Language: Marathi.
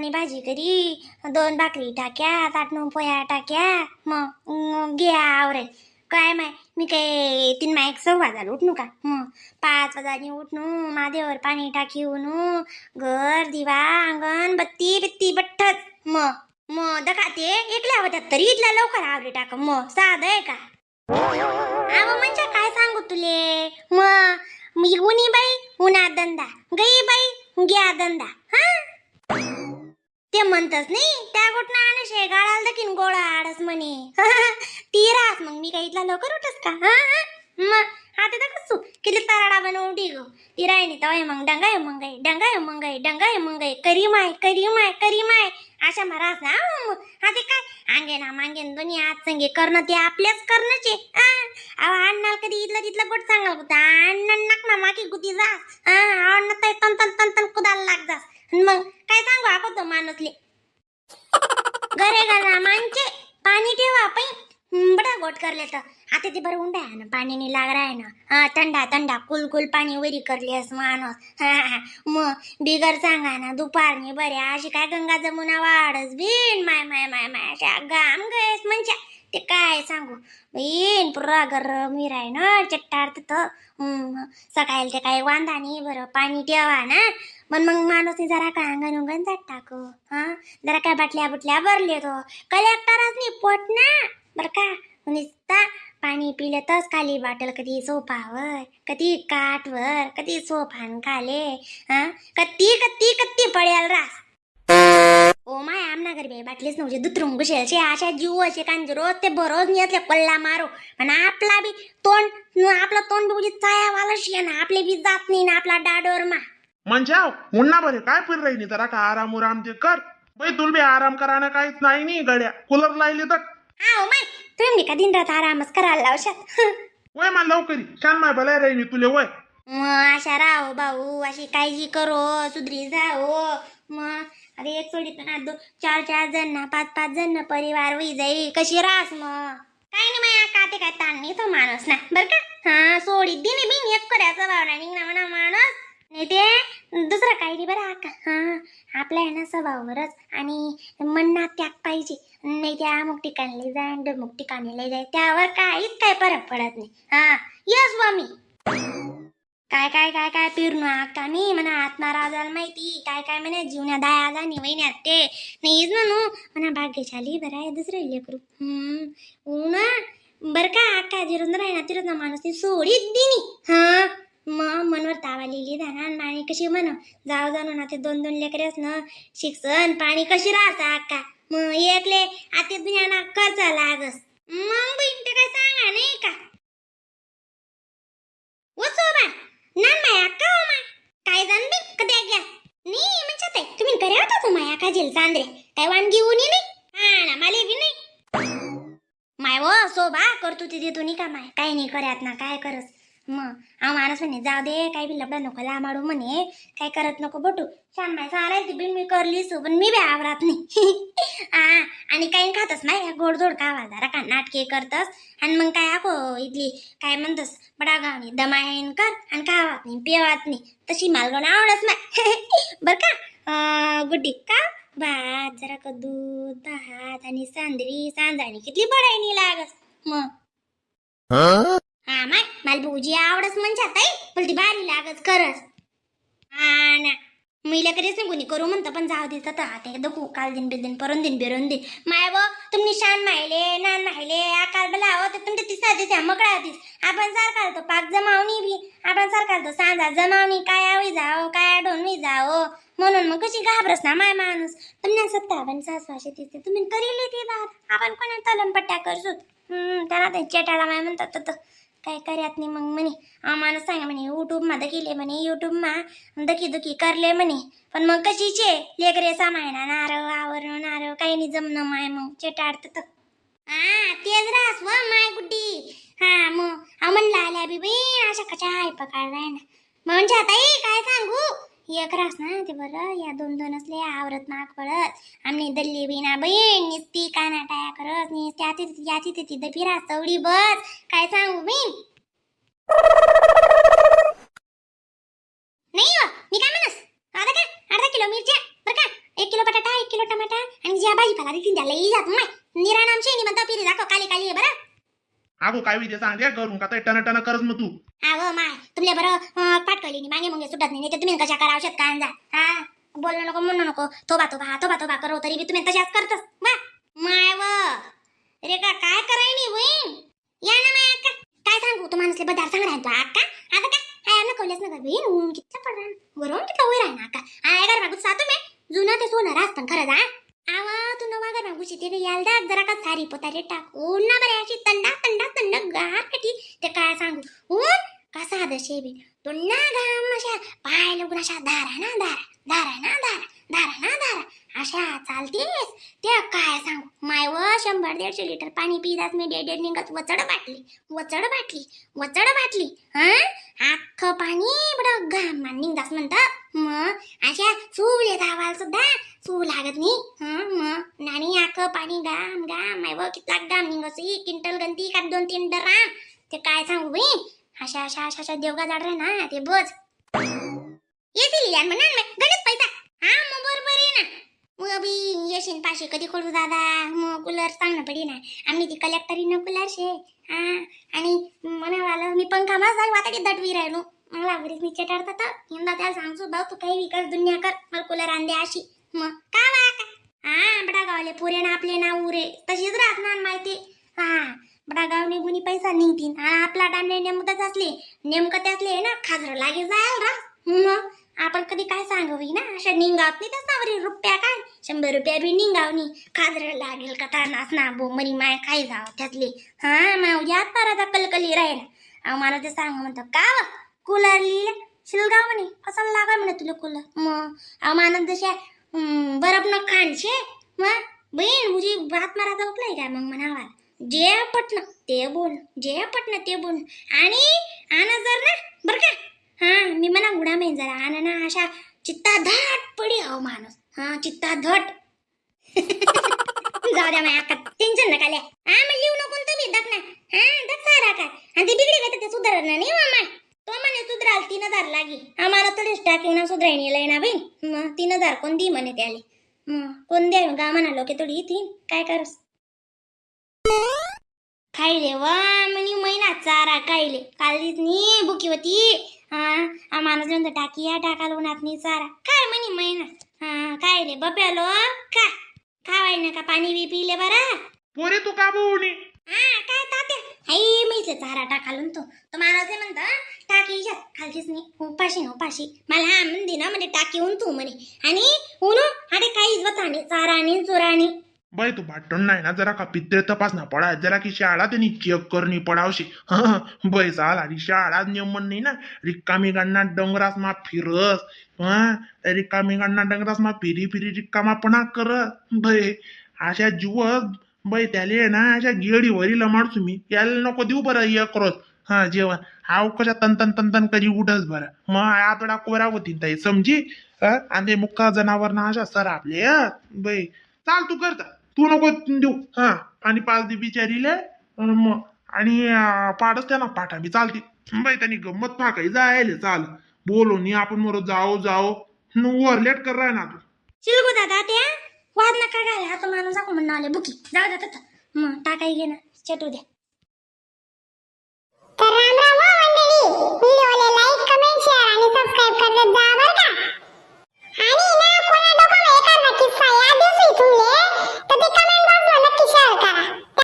आणि भाजी करी, 2 भाकरी टाक्या, 8-9 पोया टाक्या, मग घ्या आवरे. काय माय मी काय 3 मायक 6 उठणू का? मग 5 वाजानी उठणू, मादेवर पाणी टाकी उनू, घर दिवा अंगण बत्ती बित्ती बठ्ठच. मग दखाते एकल्या होत्यात तरी इथल्या लवकर आवरे टाक. मग साधं आहे का? अहो म्हणजे काय सांगू तुले, मग मी उनी बाई उन्हात धंदा, गई बाई घ्या धंदा. हा ते म्हणतच नाही त्या गोटना आणि शेगाळाला दकीन गोळा आडस म्हणे. ती राहस मग मी काही इथला लवकर उठस का? मग आता तर कसू किती तराडा बनवून ढिगो ती राहिनी तवय मग डंगाय मंगाई डंगाय मंगाई डंगाय मंगाई करी माय करी माय करी माय अशा महाराज ना. आता काय अंगे ना मांगेन दोन्ही आज संगे करणं ते आपल्याच करण्याचे. अहो अण्णाला कधी इथलं तिथलं गोट सांगाल होता अण्णा नाक ना माकी गुती जा अण्णा तन तन तन तन कुदाला लाग जास. मग काय सांगू आपण तो माणूसले घरे घरा मांचे पाणी ठेवा पै बडा गोट करले तर आता ते बरं उंडा आहे ना पाणी नाही लाग आहे ना. थंडा थंडा कुल कुल पाणी वरी करले अस माणूस. मग बिगर सांगा ना दुपारनी बरे अशी काय गंगा जमुना वाढच बिन माय माय माय माय अशा गाम गयस म्हणजे ते काय सांगू बिन पुरा गरम राय ना चट्टार तिथं. सकाळी ते काही वांदा नाही बरं पाणी ठेवा ना. पण मग माणूस जरा काय अंगण उंगण जात टाकू. जरा काय बाटल्या बुटल्या भरले तो कलेक्टरच नाही पोट ना बर का. नुसता पाणी पिले तस खाली बाटल कधी सोफावर कधी काठवर कधी सोफान खाले. कत्ती कत्ती कत्ती पडेल रास. ओ माय आमना घरी बाटलीच नव्हते दुतरुंग गुशेलचे अशा जीव असे कांज रोज ते बरोज नियतले कल्ला मारो. पण आपला बी तोंड आपला तोंड बी चायावाला शिया ना आपले बी जात नाही ना आपला डाडोर मा. म्हणजे उन्हा बरे काय फिर राहिली जरा का आराम उराम ते कर बाई. तुला बी आराम करायला काहीच नाही नी गड्या कूलर लायले तर. हो माय तुम्ही का दिन रात आरामच करायला लावशात. वय मा लवकरी छान माय भलाय राहिली तुले वय. मग अशा राहो भाऊ अशी काळजी करो सुधरी जाओ. मग अरे एक सोडीत ना 4-4 जण ना 5-5 जण ना परिवार होई जाई कशी रास. मग काही नाही माया का ते काय ताण नाही तो माणूस ना बर का. सोडीत दिने बिन एक करायचं भावना निघणा म्हणा माणूस नाही ते दुसरं काही नाही बरं का. आपल्या आहे ना स्वभावावरच आणि मनात त्याग पाहिजे. नाही त्या अमुक ठिकाणी जाय अमुक ठिकाणी जाय त्यावर काहीच काय फरक पडत नाही. यस स्वामी काय काय काय काय पिरणं आका मी म्हणा आत्माराजाला माहिती काय काय म्हणे जीवना दयाला निवैन्यात ते नाहीच म्हणू म्हणा भाग्यशाली बरं आहे दुसरं लेकरू. ना बरं का आका जिरून राही ना तिरून माणूस सोडीत दिनी. मग मनवर तावा लिहिली जाणार आणि कशी म्हण जाऊ जाणू ना ते 2-2 लेकरेच ना शिक्षण पाणी कशी राहता आका. मग एकले आता दुनियाना खर्च लागस. मग बहीण ते काय सांगा नाही का वसोबा नान माया का हो माय काय जाण बी कधी घ्या नाही म्हणजे तुम्ही करे होता तो माया का जेल चांदरे काय वानगी उनी नाही ना माले बी नाही माय व सोबा करतो तिथे तुम्ही का माय काही नाही करत ना काय करस. मग माणूस म्हणे जाऊ दे काही बी लबडा नको लामाडू म्हणे काय करत नको बटू छान माय साराय ती बी मी करली सो पण मी बी आवरात नाही. आणि काही खातस माय गोडधोड कावा जरा का नाटके करतस आणि मग काय आखो इथली काय म्हणतस बडा गावनी दमाईन कर आणि खावात नाही पिवात नाही तशी मालगण आवडस माय. बर का गुड्डी का भात जरा का दूध भात आणि सांजाणी किती बडायनी लागस. मग माय मला भाऊजी आवडस म्हणजे ताई पण ती बारी लागच करस. ना मीला कधीच नाही कोणी करू म्हणतं पण जाऊ दे तर आता एकदा काल दिन बिन परून दिन बिरून दिन माय व तुम्ही शान माहिले नान माहिले आकाल बला हो तर तुमच्या तिसऱ्या दिवशी मकळा होतीस आपण सारखा तो पाक जमावणी बी आपण सारखा तो सांजा जमावणी काय आवी जाओ काय आडोनवी जाओ म्हणून मग कशी घाबरस ना माय माणूस. तुम्ही 57 सासवाशे तिथे तुम्ही करील ते बात आपण कोणा तलमपट्ट्या करसूत. त्याला ते चेटाळा माय म्हणतात तर काय करत नाही. मग म्हणे माणूस सांगा म्हणे यूट्यूब मा दखिले म्हणे यूट्यूब मा दखी दुखी करले म्हणे पण मग कशीचे लेकरे सामायना नारळ आवरण नारळ काही नाही जमणं माय मग चेटाडत तेच रास व माय गुड्डी. मग म्हणला आल्या बी बाई अशा कशा हाय पकडलाय ना म्हणजे आता काय सांगू एक रास ना ते बरं या 2 असले आवरत नाक पडत आम्ही दल्ली बिना बहीण निसती काना टाया करत याची तिथे दफिरा चवडी बस काय सांगू बहीण. नाही हो मी काय म्हणस आता काय अर्धा किलो मिरच्या बरं का, 1 किलो बटाटा, 1 किलो टमाटा आणि ज्या भाजीपाला देतील त्याला येई जात माय निराण आमची म्हणता पिरी दाखव काली काली आहे बरं. अगो काय विचार सांग द्या करून का टना टना करत मग तू. अहो माय तुमल्या बरं पाठ कळली मागे मग सुटत नाही ते तुम्ही कशा करा औषध काय जा हा बोलणं नको म्हणणं नको थोबा थोबा थोबा थोबा करो तरी बी तुम्ही तशाच करतस वा माय व रे का काय कराय नाही बहीण या ना माय अक्का काय सांगू तू माणूसले बदार सांग राहतो अक्का आता का काय ना कळलेच ना बहीण ऊन किती पडला वरून किती होई राहणार अक्का आय घर मागू सातू मे जुना ते सोनं राहतं खरं जा आवा तू नवा घर मागूची ते यालदा जरा का सारी पोतारे टाक ऊन ना बरे अशी तंडा तंडा तंड गार कटी ते काय सांगू ऊन कसा दशे बी तो ना घाम अशा पाय लागून अशा दारा ना दारा अशा चालतेस ते काय सांगू माय व 100-150 लिटर पाणी पिदास मी डेड निघत वचड बाटली हा अख्खं पाणी बडं घाम निघदास म्हणतं मग अशा चुवले धावाल सुद्धा चूव लागत नाही हा मग नाणी अख्खं पाणी घाम माय व कितला घाम निघसी क्विंटल गंती का 2-3 डराम ते काय सांगू बाई अशा देवगा जाड रे ना ते बोज येतील यार म्हणा गणित पैसा हा मग बरोबर आहे ना मग बी येशील पाशे कधी खोडू दादा मग कूलर सांगणं पडी ना आम्ही ती कलेक्टरी न कूलर शे हा आणि म्हणावाला मी पंखा माझा वाता दटवी राहिलो मला घरीच मी चटाडतात यंदा त्याला सांगतो भाऊ तू काही विकास दुनिया कर मला कूलर आणते अशी मग का हा बडा गावले पुरे ना आपले ना उरे तशीच राहणार माहिती हा बडा गाव निघून पैसा निघतील आणि आपला टाइमले नेमकंच असले नेमकं त्यातले ना खाजर लागे जायल रा मग आपण कधी काय सांगवी ना अशा निघावत नाही त्याच्यावर रुपया काय 100 रुपया बी निघावनी खाजर लागेल का तानास ना बो मरी माय खाई जाव त्यातले हा माव यात पाराचा कलकली राहील अहो मला ते सांग म्हणतो का कूलर लिहिलं शिलगाव म्हणे असं लागा म्हणे तुला कूलर मग अहो मानत जशा बरफ न खाणशे मग बहीण मुझी बात मारायचा उपलाय काय मग म्हणावा जे पटन ते बोल आणि आना जर ना बर का हा मी म्हणा गुडा माहीत जरा आना ना अशा चित्ता धट पडी हो माणूस हा चित्ता धट जाऊ द्या माय आता टेन्शन नका लिया हा मग लिहू नको तुम्ही दक ना हा दक सारा काय आणि ते बिगडे का ते सुधारणार नाही मामा तो म्हणे सुधराल 3000 लागी आम्हाला थोडीच टाकी ना सुधरायनी लय ना बाई मग 3000 कोण दी म्हणे त्याले मग कोण द्या गा म्हणा लोके थोडी येतील काय करस खायले वा म्हणे महिना चारा खायले कालीच नी बुकी होती हा माणूस म्हणतो टाकी टाकालो नातनी चारा काय म्हणे महिना हा खायले बप्यालो का खावाय ना का पाणी बी पिले बरा पोरे तू का बोवणी हा काय तात्या हाई म्हैसे चारा टाकालो तो माणूस म्हणतो टाकी खालचीच नाही उपाशी मला हा म्हणते ना म्हणजे टाकी होऊन तू म्हणे आणि उनो अरे काहीच वताने चारा आणि चोराणी बाई तू भाटण नाही ना जरा का पित्रे तपास ना पडा जरा की शाळा त्यांनी चेक करणी पडावशी बाई चाल आणि शाळा नियमन नाही ना रिकामी गाडना डोंगरास मा फिरस रिकामी गाडना डोंगरास मा फिरी रिकामापणा करत बाई अशा जीवत बाई त्याले ना अशा गेडी वरी लमाड तुम्ही याला नको देऊ बरं ये करत हा जेवण हाव कशा तन कधी उठस बरं मग आतडा कोरा होती ताई समजी आणि ते मुक्का जनावर ना अशा सर आपले बाई चाल तू करता तू नको देऊ हा आणि 5 दी बिचारीले मग आणि पाडच त्यांना पाठा मी चालते बाई त्यांनी गंमत फाकाई जायले चाल बोलो नी आपण मोर जाओ वर लेट कर राय ना तू शिलगू दादा त्या वाद नका घाला आता माणूस म्हणून आले बुकी जाऊ द्या मग टाकाई घे ना चटू द्या